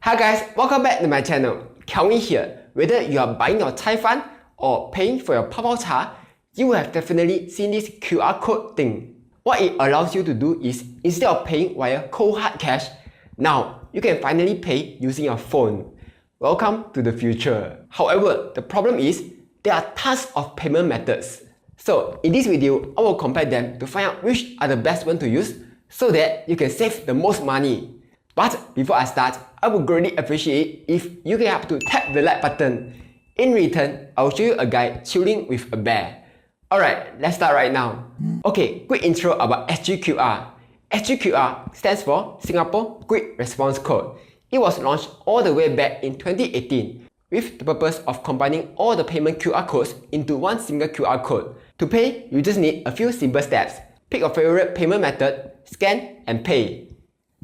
Hi guys, welcome back to my channel. Kelvin here. Whether you are buying your Thai fund or paying for your Pao Cha, you will have definitely seen this QR code thing. What it allows you to do is, instead of paying via cold hard cash, now you can finally pay using your phone. Welcome to the future. However, the problem is there are tons of payment methods. So in this video, I will compare them to find out which are the best one to use so that you can save the most money. But before I start, I would greatly appreciate if you can help to tap the like button. In return, I will show you a guy chilling with a bear. Alright, let's start right now. Okay, quick intro about SGQR. SGQR stands for Singapore Quick Response Code. It was launched all the way back in 2018 with the purpose of combining all the payment QR codes into one single QR code. To pay, you just need a few simple steps. Pick your favorite payment method, scan and pay.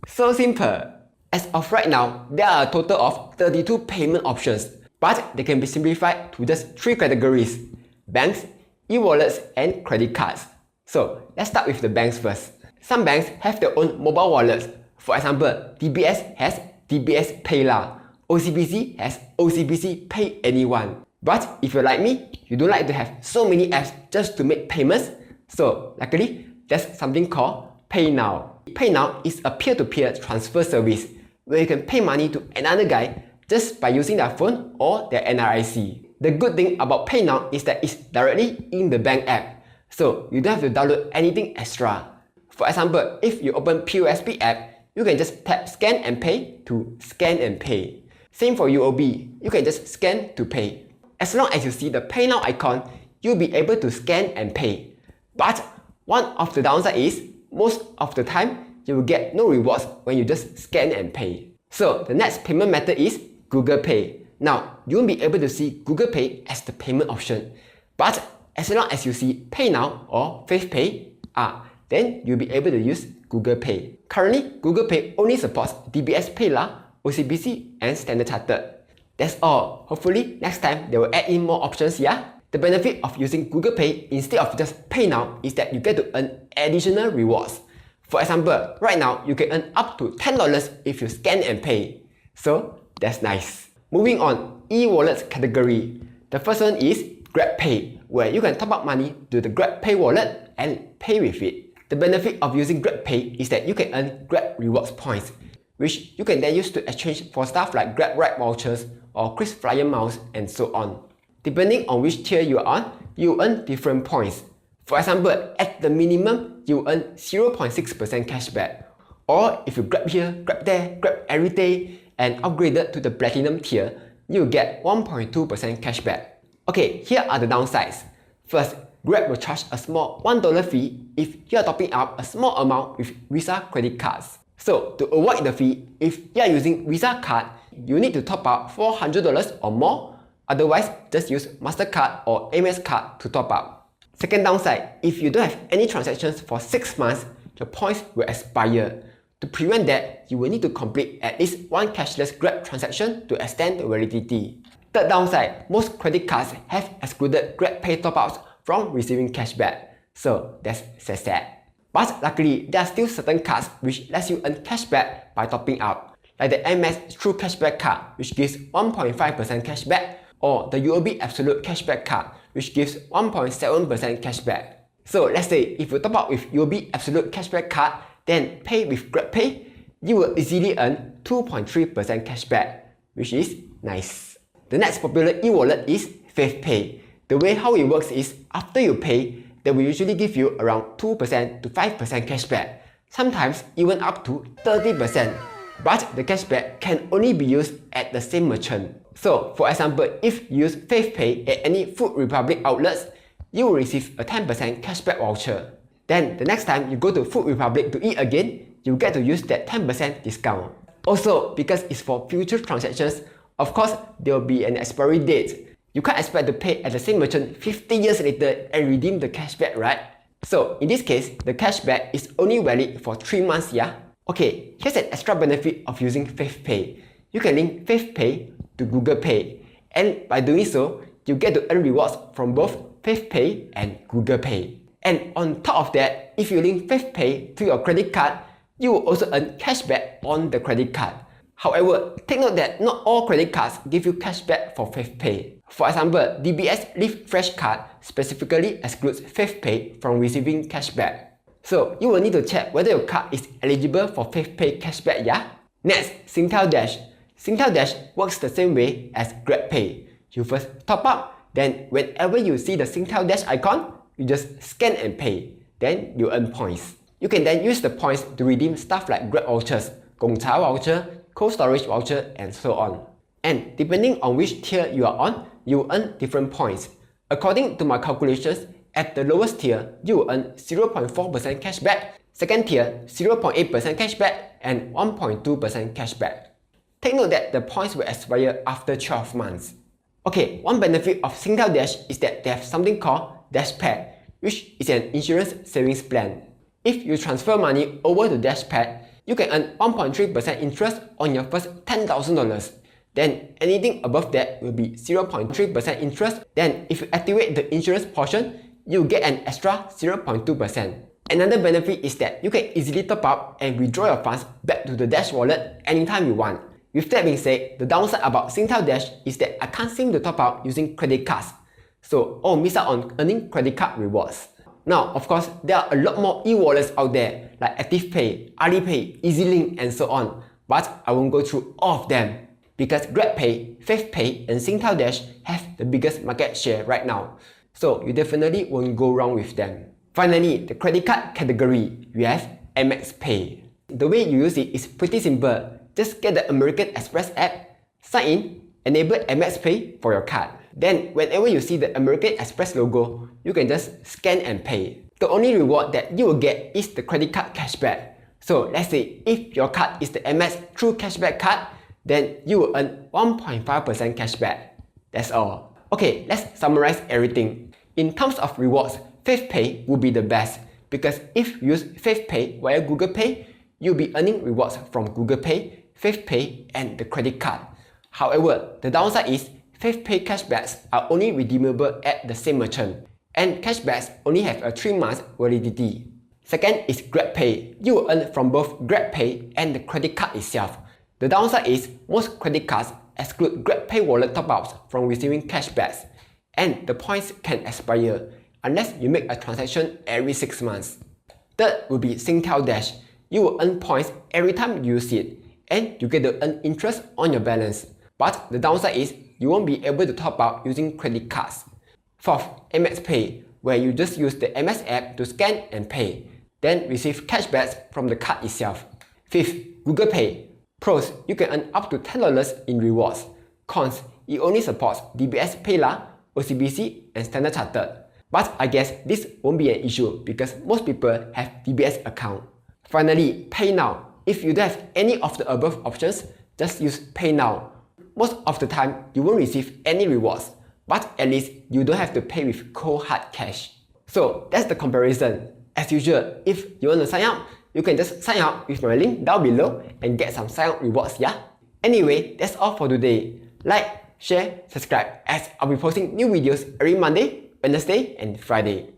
So simple. As of right now, there are a total of 32 payment options, but they can be simplified to just 3 categories: banks, e-wallets, and credit cards. So let's start with the banks first. Some banks have their own mobile wallets. For example, DBS has DBS Paylah. OCBC has OCBC Pay Anyone. But if you're like me, you don't like to have so many apps just to make payments. So luckily, there's something called PayNow. PayNow is a peer-to-peer transfer service where you can pay money to another guy just by using their phone or their NRIC. The good thing about PayNow is that it's directly in the bank app, so you don't have to download anything extra. For example, if you open POSB app, you can just tap Scan and Pay to scan and pay. Same for UOB, you can just scan to pay. As long as you see the PayNow icon, you'll be able to scan and pay. But one of the downsides is, most of the time, you will get no rewards when you just scan and pay. So the next payment method is Google Pay. Now, you won't be able to see Google Pay as the payment option. But as long as you see PayNow or FavePay, then you'll be able to use Google Pay. Currently, Google Pay only supports DBS Paylah, OCBC, and Standard Chartered. That's all. Hopefully, next time they will add in more options, yeah? The benefit of using Google Pay instead of just PayNow is that you get to earn additional rewards. For example, right now you can earn up to $10 if you scan and pay. So that's nice. Moving on, e-wallets category. The first one is GrabPay, where you can top up money to the GrabPay wallet and pay with it. The benefit of using GrabPay is that you can earn Grab rewards points, which you can then use to exchange for stuff like Grab Ride vouchers or KrisFlyer miles and so on. Depending on which tier you are on, you earn different points. For example, at the minimum, you earn 0.6% cashback. Or if you grab here, grab there, grab every day, and upgraded to the platinum tier, you get 1.2% cashback. Okay, here are the downsides. First, Grab will charge a small $1 fee if you are topping up a small amount with Visa credit cards. So to avoid the fee, if you are using Visa card, you need to top up $400 or more. Otherwise, just use MasterCard or Amex card to top up. Second downside, if you don't have any transactions for 6 months, your points will expire. To prevent that, you will need to complete at least one cashless Grab transaction to extend the validity. Third downside, most credit cards have excluded GrabPay top-ups from receiving cashback. So that's sad. But luckily, there are still certain cards which lets you earn cashback by topping up, like the Amex True Cashback card, which gives 1.5% cashback, or the UOB Absolute Cashback card, which gives 1.7% cashback. So let's say if you top up with UOB Absolute Cashback card, then pay with GrabPay, you will easily earn 2.3% cashback, which is nice. The next popular e-wallet is FavePay. The way how it works is, after you pay, they will usually give you around 2% to 5% cashback, sometimes even up to 30%. But the cashback can only be used at the same merchant. So, for example, if you use FavePay at any Food Republic outlets, you will receive a 10% cashback voucher. Then, the next time you go to Food Republic to eat again, you get to use that 10% discount. Also, because it's for future transactions, of course, there will be an expiry date. You can't expect to pay at the same merchant 50 years later and redeem the cashback, right? So, in this case, the cashback is only valid for 3 months, yeah? Okay, here's an extra benefit of using FavePay. You can link FavePay to Google Pay, and by doing so, you get to earn rewards from both FavePay and Google Pay. And on top of that, if you link FavePay to your credit card, you will also earn cashback on the credit card. However, take note that not all credit cards give you cashback for Fifth Pay. For example, DBS Live Fresh card specifically excludes Fifth Pay from receiving cashback. So you will need to check whether your card is eligible for Fifth Pay cashback, yeah? Next, Singtel Dash. Singtel Dash works the same way as GrabPay. You first top up, then whenever you see the Singtel Dash icon, you just scan and pay. Then you earn points. You can then use the points to redeem stuff like Grab vouchers, Gongcha voucher, cold storage voucher, and so on. And depending on which tier you are on, you will earn different points. According to my calculations, at the lowest tier, you will earn 0.4% cashback, second tier 0.8% cashback, and 1.2% cashback. Take note that the points will expire after 12 months. Okay, one benefit of Singtel Dash is that they have something called DashPad, which is an insurance savings plan. If you transfer money over to DashPad, you can earn 1.3% interest on your first $10,000. Then anything above that will be 0.3% interest. Then if you activate the insurance portion, you will get an extra 0.2%. Another benefit is that you can easily top up and withdraw your funds back to the Dash wallet anytime you want. With that being said, the downside about Singtel Dash is that I can't seem to top up using credit cards. So I'll miss out on earning credit card rewards. Now, of course, there are a lot more e-wallets out there like ActivePay, Alipay, EasyLink, and so on. But I won't go through all of them because GrabPay, FaithPay, and Singtel Dash have the biggest market share right now. So you definitely won't go wrong with them. Finally, the credit card category, we have Amex Pay. The way you use it is pretty simple. Just get the American Express app, sign in, enable Amex Pay for your card. Then whenever you see the American Express logo, you can just scan and pay. The only reward that you will get is the credit card cashback. So let's say if your card is the Amex True Cashback card, then you will earn 1.5% cashback. That's all. Okay, let's summarize everything. In terms of rewards, Fifth Pay will be the best because if you use Fifth Pay via Google Pay, you'll be earning rewards from Google Pay, Fifth Pay, and the credit card. However, the downside is Fifth Pay cashbacks are only redeemable at the same merchant, and cashbacks only have a 3-month validity. Second is GrabPay. You will earn from both GrabPay and the credit card itself. The downside is most credit cards exclude GrabPay wallet top-ups from receiving cashbacks, and the points can expire unless you make a transaction every 6 months. Third will be Singtel Dash. You will earn points every time you use it, and you get to earn interest on your balance. But the downside is you won't be able to top up using credit cards. Fourth, Amex Pay, where you just use the Amex app to scan and pay, then receive cashbacks from the card itself. Fifth, Google Pay. Pros, you can earn up to $10 in rewards. Cons, it only supports DBS Paylah, OCBC, and Standard Chartered. But I guess this won't be an issue because most people have DBS account. Finally, Pay Now. If you don't have any of the above options, just use Pay Now. Most of the time, you won't receive any rewards, but at least you don't have to pay with cold hard cash. So that's the comparison. As usual, if you want to sign up, you can just sign up with my link down below and get some sign up rewards, yeah? Anyway, that's all for today. Like, share, subscribe as I'll be posting new videos every Monday, Wednesday, and Friday.